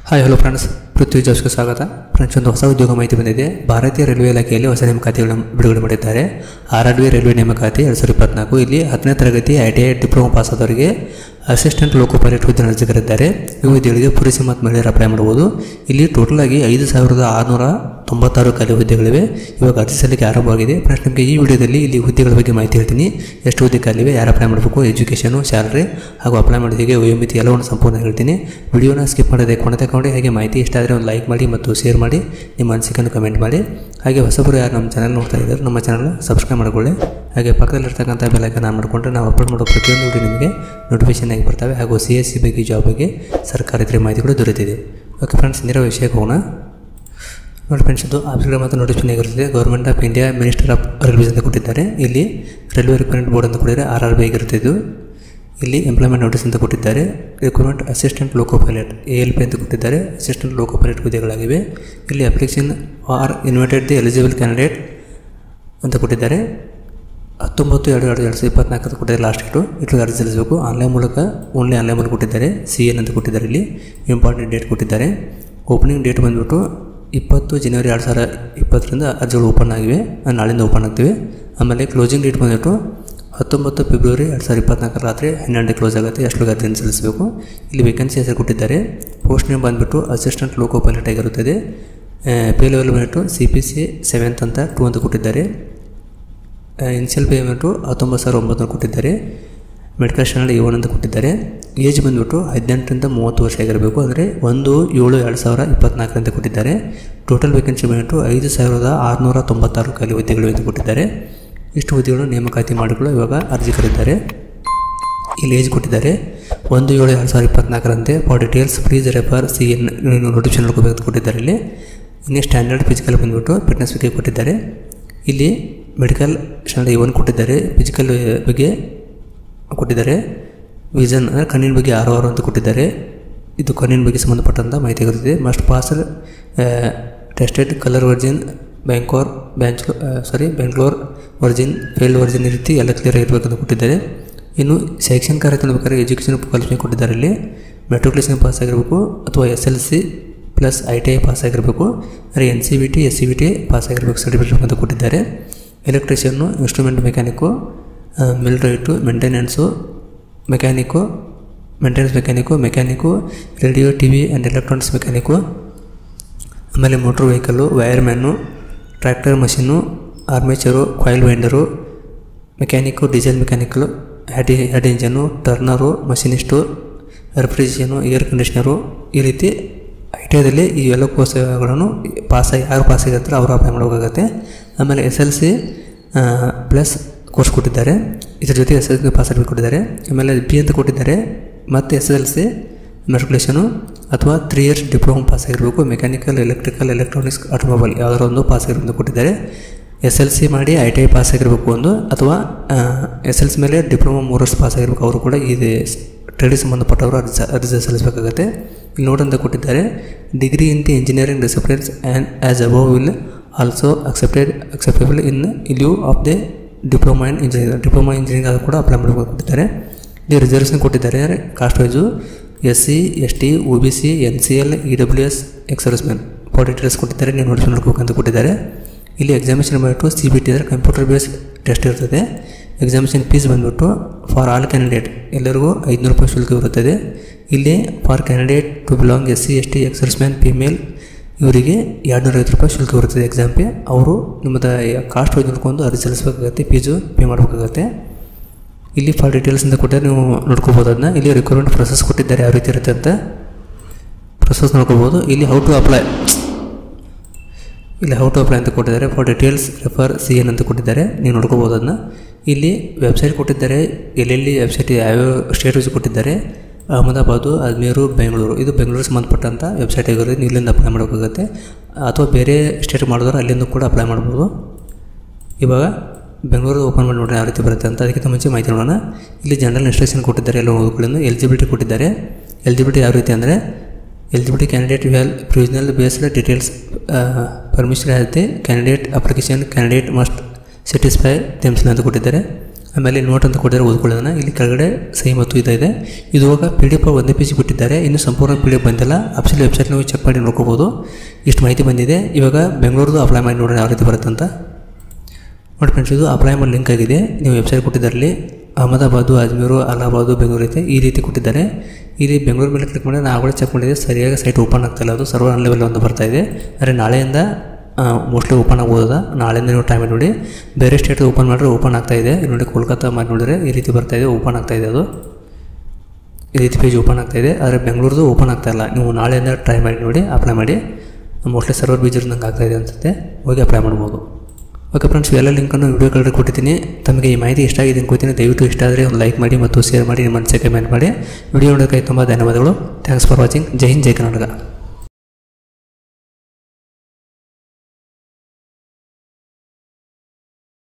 Hi hello friends, ಪೃಥ್ವಿ ಜಾಬ್ಸ್ಗೆ ಸ್ವಾಗತ. Friends, ಒಂದು ಹೊಸ ಉದ್ಯೋಗ ಮಾಹಿತಿ ಬಂದಿದೆ. ಭಾರತೀಯ ರೈಲ್ವೆ ಇಲಾಖೆಯಲ್ಲಿ ಹೊಸ ನೇಮಕಾತಿಗಳನ್ನು ಬಿಡುಗಡೆ ಮಾಡಿದ್ದಾರೆ. RRB ರೈಲ್ವೆ ನೇಮಕಾತಿ 2024. ಇಲ್ಲಿ 10ನೇ ತರಗತಿ ITI ಡಿಪ್ಲೊಮಾ ಪಾಸ್ ಆದವರಿಗೆ ಅಸಿಸ್ಟೆಂಟ್ ಲೋಕೋ ಪೈಲಟ್ ಹುದ್ದೆ ಅರ್ಜಿಗಳಿದ್ದಾರೆ. ಈ ಹುದ್ದೆಗಳಿಗೆ ಪುರುಷ ಮತ್ತು ಮಹಿಳೆಯರು ಅಪ್ಲೈ ಮಾಡಬಹುದು. ಇಲ್ಲಿ ಟೋಟಲ್ ಆಗಿ 5696 ಖಾಲಿ ಹುದ್ದೆಗಳಿವೆ. ಇವಾಗ ಅರ್ಜಿ ಸಲ್ಲಿಕೆ ಆರಂಭವಾಗಿದೆ. ಫ್ರೆಂಡ್ಸ್, ನಿಮಗೆ ಈ ವಿಡಿಯೋದಲ್ಲಿ ಇಲ್ಲಿ ಹುದ್ದೆಗಳ ಬಗ್ಗೆ ಮಾಹಿತಿ ಹೇಳ್ತೀನಿ. ಎಷ್ಟು ಹುದ್ದೆ ಖಾಲಿವೆ, ಯಾರು ಅಪ್ಲೈ ಮಾಡಬೇಕು, ಎಜುಕೇಷನು, ಸ್ಯಾಲರಿ ಹಾಗೂ ಅಪ್ಲೈ ಮಾಡೋದಿಗೆ ವಯೋಮಿತಿ ಎಲ್ಲವನ್ನು ಸಂಪೂರ್ಣ ಹೇಳ್ತೀನಿ. ವಿಡಿಯೋನ ಸ್ಕಿಪ್ ಮಾಡದೆ ಕೊನೆತಗೊಂಡು ಹಾಗೆ ಮಾಹಿತಿ ಇಷ್ಟ ಆದರೆ ಒಂದು ಲೈಕ್ ಮಾಡಿ ಮತ್ತು ಶೇರ್ ಮಾಡಿ, ನಿಮ್ಮ ಅನಿಸಿಕೆಯನ್ನು ಕಮೆಂಟ್ ಮಾಡಿ. ಹಾಗೆ ಹೊಸಬರು ಯಾರು ನಮ್ಮ ಚಾನಲ್ ನೋಡ್ತಾ ಇದ್ದಾರೆ, ನಮ್ಮ ಚಾನಲ್ ಸಬ್ಸ್ಕ್ರೈಬ್ ಮಾಡಿಕೊಳ್ಳಿ. ಹಾಗೆ ಪಕ್ಕದಲ್ಲಿರ್ತಕ್ಕಂಥ ಬೆಲ್ ಐಕಾನ್ ಆನ್ ಮಾಡಿಕೊಂಡ್ರೆ ನಾವು ಅಪ್ಲೋಡ್ ಮಾಡೋ ಪ್ರತಿಯೊಂದು ವಿಡಿಯೋ ನಿಮಗೆ ನೋಟಿಫಿಕೇಶನ್ ಆಗಿ ಬರ್ತವೆ. ಹಾಗೂ CSC ಬಗ್ಗೆ, ಜಾಬ್ ಬಗ್ಗೆ ಸರ್ಕಾರೇತರ ಮಾಹಿತಿಗಳು ದೊರೆತಿದೆ. ಓಕೆ ಫ್ರೆಂಡ್ಸ್, ನೇರ ವಿಷಯಕ್ಕೆ ಹೋಗೋಣ. ನೋಡಿ ಫ್ರೆಂಡ್ಸ್, ಇದು ಆಫೀಸ್ಗಳ ಮತ್ತು ನೋಟಿಫಿಕೇಶನ್ ಆಗಿರುತ್ತದೆ. Government of India, minister of railways ಅಂತ ಕೊಟ್ಟಿದ್ದಾರೆ. ಇಲ್ಲಿ ರೈಲ್ವೆ ರಿಕ್ರೂಟ್ಮೆಂಟ್ ಬೋರ್ಡ್ ಅಂತ ಕೊಟ್ಟಿದ್ದಾರೆ, RRB ಆಗಿರುತ್ತಿದ್ದು. ಇಲ್ಲಿ ಎಂಪ್ಲಾಯ್ಮೆಂಟ್ ನೋಟಿಸ್ ಅಂತ ಕೊಟ್ಟಿದ್ದಾರೆ. Recruitment assistant loco pilot ALP ಅಂತ ಕೊಟ್ಟಿದ್ದಾರೆ. ಅಸಿಸ್ಟೆಂಟ್ ಲೋಕೋ ಪೈಲಟ್ ಹುದ್ದೆಗಳಾಗಿವೆ. ಇಲ್ಲಿ application are invited the eligible candidate ಅಂತ ಕೊಟ್ಟಿದ್ದಾರೆ. 19/2/2024 ಅಂತ ಕೊಟ್ಟಿದ್ದಾರೆ ಲಾಸ್ಟ್ ಡೇಟು. ಇಟ್ಲಿಗೆ ಅರ್ಜಿ ಸಲ್ಲಿಸಬೇಕು. ಆನ್ಲೈನ್ ಮೂಲಕ, ಓನ್ಲಿ ಆನ್ಲೈನ್ ಮೂಲಕ ಕೊಟ್ಟಿದ್ದಾರೆ. CN ಅಂತ ಕೊಟ್ಟಿದ್ದಾರೆ. ಇಲ್ಲಿ ಇಂಪಾರ್ಟೆಂಟ್ ಡೇಟ್ ಕೊಟ್ಟಿದ್ದಾರೆ. ಓಪನಿಂಗ್ ಡೇಟ್ ಬಂದುಬಿಟ್ಟು 20 ಜನವರಿ 2020ರಿಂದ ಅರ್ಜಿಗಳು ಓಪನ್ ಆಗಿವೆ. ನಾಳಿಂದ ಓಪನ್ ಆಗ್ತಿವೆ. ಆಮೇಲೆ ಕ್ಲೋಸಿಂಗ್ ಡೇಟ್ ಬಂದುಬಿಟ್ಟು 19 ಫೆಬ್ರವರಿ 2024 ರಾತ್ರಿ 12 ಕ್ಲೋಸ್ ಆಗುತ್ತೆ. ಅಷ್ಟೊಳಗೆ ಅರ್ಜಿಯನ್ನು ಸಲ್ಲಿಸಬೇಕು. ಇಲ್ಲಿ ವೇಕೆನ್ಸಿ ಹೆಸರು ಕೊಟ್ಟಿದ್ದಾರೆ. ಪೋಸ್ಟ್ ನೇಮ್ ಬಂದುಬಿಟ್ಟು ಅಸಿಸ್ಟೆಂಟ್ ಲೋಕೋ ಪೈಲಟ್ ಆಗಿರುತ್ತದೆ. ಪೇ ಲೆವೆಲ್ ಬಂದುಬಿಟ್ಟು CPC 7th ಅಂತ 2 ಅಂತ ಕೊಟ್ಟಿದ್ದಾರೆ. ಇನ್ಷಿಯಲ್ ಪೇಮೆಂಟು 19,900 ಕೊಟ್ಟಿದ್ದಾರೆ. ಮೆಡಿಕಲ್ ಸ್ಟ್ಯಾಂಡರ್ಡ್ A1 ಅಂತ ಕೊಟ್ಟಿದ್ದಾರೆ. ಏಜ್ ಬಂದುಬಿಟ್ಟು 18ರಿಂದ 30 ವರ್ಷ ಆಗಿರಬೇಕು. ಅಂದರೆ 1/7/2024 ಅಂತ ಕೊಟ್ಟಿದ್ದಾರೆ. ಟೋಟಲ್ ವೇಕೆನ್ಸಿ ಬಂದುಬಿಟ್ಟು 5,696 ಖಾಲಿ ಹುದ್ದೆಗಳು ಅಂತ ಕೊಟ್ಟಿದ್ದಾರೆ. ಇಷ್ಟು ಹುದ್ದೆಗಳು ನೇಮಕಾತಿ ಮಾಡಿಕೊಳ್ಳಲು ಇವಾಗ ಅರ್ಜಿ ಕರೆದಿದ್ದಾರೆ. ಇಲ್ಲಿ ಏಜ್ ಕೊಟ್ಟಿದ್ದಾರೆ 1/7/2024 for details please refer CN notification ನೋಡ್ಕೋಬೇಕು ಕೊಟ್ಟಿದ್ದಾರೆ. ಇಲ್ಲಿ ಇನ್ನೇ ಸ್ಟ್ಯಾಂಡರ್ಡ್ ಫಿಸಿಕಲ್ ಬಂದುಬಿಟ್ಟು ಫಿಟ್ನೆಸ್ ಬಗ್ಗೆ ಕೊಟ್ಟಿದ್ದಾರೆ. ಇಲ್ಲಿ ಮೆಡಿಕಲ್ ಸ್ಟ್ಯಾಂಡರ್ಡ್ A1 ಕೊಟ್ಟಿದ್ದಾರೆ. ಫಿಸಿಕಲ್ ಬಗ್ಗೆ ಕೊಟ್ಟಿದ್ದಾರೆ. ವಿಷನ್ ಅಂದರೆ ಕಣ್ಣಿನ ಬಗ್ಗೆ 6 ಅಂತ ಕೊಟ್ಟಿದ್ದಾರೆ. ಇದು ಕಣ್ಣಿನ ಬಗ್ಗೆ ಸಂಬಂಧಪಟ್ಟಂಥ ಮಾಹಿತಿ ಆಗಿರುತ್ತದೆ. Must pass tested colour Virgin Bengaluru Virgin failed Virgin ಈ ರೀತಿ ಎಲ್ಲ ಕ್ಲಿಯರ್ ಆಗಿರಬೇಕಂತ ಕೊಟ್ಟಿದ್ದಾರೆ. ಇನ್ನು ಶೈಕ್ಷಣಿಕ ಕಾರ್ಯ ಬೇಕಾದ್ರೆ ಎಜುಕೇಷನ್ ಕ್ವಾಲಿಫಿಕೇಷನ್ ಕೊಟ್ಟಿದ್ದಾರೆ. ಇಲ್ಲಿ ಮೆಟ್ರಿಕ್ಯುಲೇಷನ್ ಪಾಸ್ ಆಗಿರಬೇಕು ಅಥವಾ SLC ಪ್ಲಸ್ ITI ಪಾಸ್ ಆಗಿರಬೇಕು. ಅಂದರೆ NCVT SCVT ಪಾಸ್ ಆಗಿರಬೇಕು ಸರ್ಟಿಫಿಕೇಟ್ ಅಂತ ಕೊಟ್ಟಿದ್ದಾರೆ. Electrician, instrument mechanic, millwright, maintenance mechanic, radio TV and electronics mechanic, ಆಮೇಲೆ motor vehicle, wireman, tractor machine, armature, coil winder, mechanic, diesel mechanical, head engine, turner, machinist, refrigeration, air conditioner, ಈ ರೀತಿ ITIದಲ್ಲಿ ಈ ಎಲ್ಲ ಕೋರ್ಸ್ಗಳನ್ನು ಯಾರು ಪಾಸ್ ಆಗಿರ್ತಾರೆ ಅವರು ಅಪ್ಲೈ ಮಾಡಬೇಕಾಗತ್ತೆ. ಆಮೇಲೆ SLC ಪ್ಲಸ್ ಕೋರ್ಸ್ ಕೊಟ್ಟಿದ್ದಾರೆ. ಇದ್ರ ಜೊತೆ SLC ಪಾಸ್ ಸರ್ಟಿಫಿಕೇಟ್ ಕೊಟ್ಟಿದ್ದಾರೆ. ಆಮೇಲೆ B ಅಂತ ಕೊಟ್ಟಿದ್ದಾರೆ. ಮತ್ತು SLC ಮೆಟ್ರಿಕ್ಯುಲೇಷನು ಅಥವಾ 3 years ಡಿಪ್ಲೊಮಾ ಪಾಸ್ ಆಗಿರಬೇಕು. ಮೆಕ್ಯಾನಿಕಲ್, ಎಲೆಕ್ಟ್ರಿಕಲ್, ಎಲೆಕ್ಟ್ರಾನಿಕ್ಸ್, ಆಟೋಮೊಬೈಲ್ ಯಾವುದಾದ್ರು ಒಂದು ಪಾಸ್ ಆಗಿರೋದು ಕೊಟ್ಟಿದ್ದಾರೆ. SLC ಮಾಡಿ ITI ಪಾಸ್ ಆಗಿರಬೇಕು ಒಂದು, ಅಥವಾ SLC ಮೇಲೆ ಡಿಪ್ಲೊಮಾ 3 ವರ್ಷ ಪಾಸ್ ಆಗಿರಬೇಕು. ಅವರು ಕೂಡ ಇದು ಟ್ರೇಡಿಗೆ ಸಂಬಂಧಪಟ್ಟವರು ಅರ್ಜಿ ಸಲ್ಲಿಸಬೇಕಾಗುತ್ತೆ. ಇಲ್ಲಿ ನೋಟ್ ಅಂತ ಕೊಟ್ಟಿದ್ದಾರೆ. Degree in the engineering disciplines and as above will also acceptable in lieu of the diploma in engineering ಅದು ಕೂಡ ಅಪ್ಲೈ ಮಾಡಬೇಕು ಕೊಟ್ಟಿದ್ದಾರೆ. ಇಲ್ಲಿ ರಿಸರ್ವೇಷನ್ ಕೊಟ್ಟಿದ್ದಾರೆ. Caste wise SC ST OBC NCL EWS ex servicemen for details ಕೊಟ್ಟಿದ್ದಾರೆ. ನೀವು ನೋಟಿಫಿಕೇಶನ್ ನೋಡ್ಕೋಬೇಕಂತ ಕೊಟ್ಟಿದ್ದಾರೆ. ಇಲ್ಲಿ ಎಕ್ಸಾಮಿನೇಷನ್ ಬಂದುಬಿಟ್ಟು CBT ಅಂದರೆ ಕಂಪ್ಯೂಟರ್ ಬೇಸ್ಡ್ ಟೆಸ್ಟ್ ಇರ್ತದೆ. ಎಕ್ಸಾಮಿನೇಷನ್ ಫೀಸ್ ಬಂದುಬಿಟ್ಟು ಫಾರ್ ಆಲ್ ಕ್ಯಾಂಡಿಡೇಟ್ ಎಲ್ಲರಿಗೂ 500 ರೂಪಾಯಿ ಶುಲ್ಕ ಇರುತ್ತದೆ. ಇಲ್ಲಿ for candidate to belong SC ST ex servicemen female ಇವರಿಗೆ 250 ರೂಪಾಯಿ ಶುಲ್ಕ ಇರುತ್ತದೆ ಎಕ್ಸಾಮ್ಗೆ. ಅವರು ನಿಮ್ಮದು ಕಾಸ್ಟ್ ವೈಸ್ ನೋಡ್ಕೊಂಡು ಅರ್ಜಿ ಸಲ್ಲಿಸಬೇಕಾಗತ್ತೆ, ಫೀಸು ಪೇ ಮಾಡಬೇಕಾಗತ್ತೆ. ಇಲ್ಲಿ ಫಾರ್ ಡೀಟೇಲ್ಸ್ ಅಂತ ಕೊಟ್ಟರೆ ನೀವು ನೋಡ್ಕೋಬೋದು ಅದನ್ನ. ಇಲ್ಲಿ ರಿಕ್ರೂಟ್ಮೆಂಟ್ ಪ್ರೊಸೆಸ್ ಕೊಟ್ಟಿದ್ದಾರೆ, ಯಾವ ರೀತಿ ಇರುತ್ತೆ ಅಂತ ಪ್ರೊಸೆಸ್ ನೋಡ್ಕೋಬೋದು. ಇಲ್ಲಿ ಹೌ ಟು ಅಪ್ಲೈ ಅಂತ ಕೊಟ್ಟಿದ್ದಾರೆ. ಫಾರ್ ಡೀಟೇಲ್ಸ್ ರೆಫರ್ CN ಅಂತ ಕೊಟ್ಟಿದ್ದಾರೆ, ನೀವು ನೋಡ್ಕೋಬೋದು ಅದನ್ನ. ಇಲ್ಲಿ ವೆಬ್ಸೈಟ್ ಕೊಟ್ಟಿದ್ದಾರೆ. ಎಲ್ಲೆಲ್ಲಿ ವೆಬ್ಸೈಟ್ ಯಾವ್ಯಾವ ಸ್ಟೇಟ್ ವೈಸ್ ಕೊಟ್ಟಿದ್ದಾರೆ. ಅಹಮದಾಬಾದು, ಅಜ್ಮೀರು, ಬೆಂಗಳೂರು. ಇದು ಬೆಂಗಳೂರಿಗೆ ಸಂಬಂಧಪಟ್ಟಂಥ ವೆಬ್ಸೈಟ್ ಆಗಿರೋದು. ನೀವು ಇಲ್ಲಿಂದ ಅಪ್ಲೈ ಮಾಡೋಕ್ಕಾಗುತ್ತೆ. ಅಥವಾ ಬೇರೆ ಸ್ಟೇಟ್ ಮಾಡಿದ್ರೆ ಅಲ್ಲಿಂದ ಕೂಡ ಅಪ್ಲೈ ಮಾಡ್ಬೋದು. ಇವಾಗ ಬೆಂಗಳೂರು ಓಪನ್ ಮಾಡಿ ನೋಡ್ರಿ ಯಾವ ರೀತಿ ಬರುತ್ತೆ ಅಂತ. ಅದಕ್ಕಿಂತ ಮುಂಚೆ ಮಾಹಿತಿ ನೋಡೋಣ. ಇಲ್ಲಿ ಜನರಲ್ ಇನ್ಸ್ಟ್ರಕ್ಷನ್ ಕೊಟ್ಟಿದ್ದಾರೆ. ಎಲ್ಲ ಓದ್ಕೊಳ್ಳೋದು. ಎಲಿಜಿಬಿಲಿಟಿ ಕೊಟ್ಟಿದ್ದಾರೆ. ಎಲಿಜಿಬಿಲಿಟಿ ಯಾವ ರೀತಿ ಅಂದರೆ ಎಲಿಜಿಬಿಲಿಟಿ ಕ್ಯಾಂಡಿಡೇಟ್ ವ್ಯಾಲ್ ಪ್ರೊವಿಷನಲ್ ಬೇಸ್ಡ್ ಡೀಟೇಲ್ಸ್ ಪರ್ಮಿಷನ್ ಆಗುತ್ತೆ. Candidate application candidate must satisfy themselves ಅಂತ ಕೊಟ್ಟಿದ್ದಾರೆ. ಆಮೇಲೆ ನೋಟ್ ಅಂತ ಕೊಟ್ಟಿದ್ದಾರೆ, ಓದ್ಕೊಳ್ಳೋದನ್ನು. ಇಲ್ಲಿ ಕೆಳಗಡೆ ಸಹಿ ಮತ್ತು ಇದೆ. ಇದು ಇವಾಗ PDF ಒಂದೇ ಪೇಜ್ ಬಿಟ್ಟಿದ್ದಾರೆ, ಇನ್ನು ಸಂಪೂರ್ಣ PDF ಬಂದಿಲ್ಲ. ಅಫಿಷಿಯಲ್ ವೆಬ್ಸೈಟ್ ನೀವು ಚೆಕ್ ಮಾಡಿ ನೋಡ್ಕೋಬೋದು. ಇಷ್ಟು ಮಾಹಿತಿ ಬಂದಿದೆ. ಇವಾಗ ಬೆಂಗಳೂರದು ಅಪ್ಲೈ ಮಾಡಿ ನೋಡೋಣ ಯಾವ ರೀತಿ ಬರುತ್ತೆ ಅಂತ. ನೋಡಿ ಫ್ರೆಂಡ್ಸ್, ಇದು ಅಪ್ಲೈ ಮಾಡಿ ಲಿಂಕ್ ಆಗಿದೆ. ನೀವು ವೆಬ್ಸೈಟ್ ಕೊಟ್ಟಿದ್ದಾರಲ್ಲಿ ಅಹಮದಾಬಾದು, ಅಜ್ಮೀರು, ಅಲಹಾಬಾದು, ಬೆಂಗಳೂರು ಐತೆ ಈ ರೀತಿ ಕೊಟ್ಟಿದ್ದಾರೆ. ಇಲ್ಲಿ ಬೆಂಗಳೂರು ಮೇಲೆ ಕ್ಲಿಕ್ ಮಾಡಿ ನಾನು ಆಗಲೇ ಚೆಕ್ ಮಾಡಿದೆ, ಸರಿಯಾಗಿ ಸೈಟ್ ಓಪನ್ ಆಗ್ತಾಯಿಲ್ಲ, ಅದು ಸರ್ವರ್ ಆನ್ ಲೆವೆಲ್ ಒಂದು ಬರ್ತಾ ಇದೆ. ಆದರೆ ನಾಳೆಯಿಂದ ಮೋಸ್ಟ್ಲಿ ಓಪನ್ ಆಗ್ಬೋದಾ, ನಾಳೆಯಿಂದ ನೀವು ಟೈಮ್ ನೋಡಿ. ಬೇರೆ ಸ್ಟೇಟ್ ಓಪನ್ ಮಾಡಿದ್ರೆ ಓಪನ್ ಆಗ್ತಾಯಿದೆ. ನೋಡಿ ಕೋಲ್ಕತ್ತಾ ಮಾಡಿ ನೋಡಿದ್ರೆ ಈ ರೀತಿ ಬರ್ತಾಯಿದೆ, ಓಪನ್ ಆಗ್ತಾಯಿದೆ. ಅದು ಈ ರೀತಿ ಪೇಜ್ ಓಪನ್ ಆಗ್ತಾಯಿದೆ. ಆದರೆ ಬೆಂಗಳೂರದು ಓಪನ್ ಆಗ್ತಾಯಿಲ್ಲ. ನೀವು ನಾಳೆಯಿಂದ ಟ್ರೈ ಮಾಡಿ ನೋಡಿ, ಅಪ್ಲೈ ಮಾಡಿ. ಮೋಸ್ಟ್ಲಿ ಸರ್ವರ್ ಬೀಜ್ ಇರೋದಂಗೆ ಆಗ್ತಾಯಿದೆ ಅನಿಸುತ್ತೆ. ಹೋಗಿ ಅಪ್ಲೈ ಮಾಡ್ಬೋದು. ಓಕೆ ಫ್ರೆಂಡ್ಸ್, ಎಲ್ಲ ಲಿಂಕನ್ನು ವಿಡಿಯೋ ಕೆಳಗಡೆ ಕೊಟ್ಟಿದ್ದೀನಿ. ತಮಗೆ ಈ ಮಾಹಿತಿ ಇಷ್ಟ ಆಗಿದೆ ಅನ್ಕೋತೀನಿ. ದಯವಿಟ್ಟು ಇಷ್ಟ ಆದರೆ ಒಂದು ಲೈಕ್ ಮಾಡಿ ಮತ್ತು ಶೇರ್ ಮಾಡಿ, ನಿಮ್ಮ ಮನಸ್ಸಿಗೆ ಕಮೆಂಟ್ ಮಾಡಿ. ವಿಡಿಯೋ ನೋಡೋದಕ್ಕೆ ತುಂಬ ಧನ್ಯವಾದಗಳು. Thanks for watching. Jai Hind, Jai Karnataka.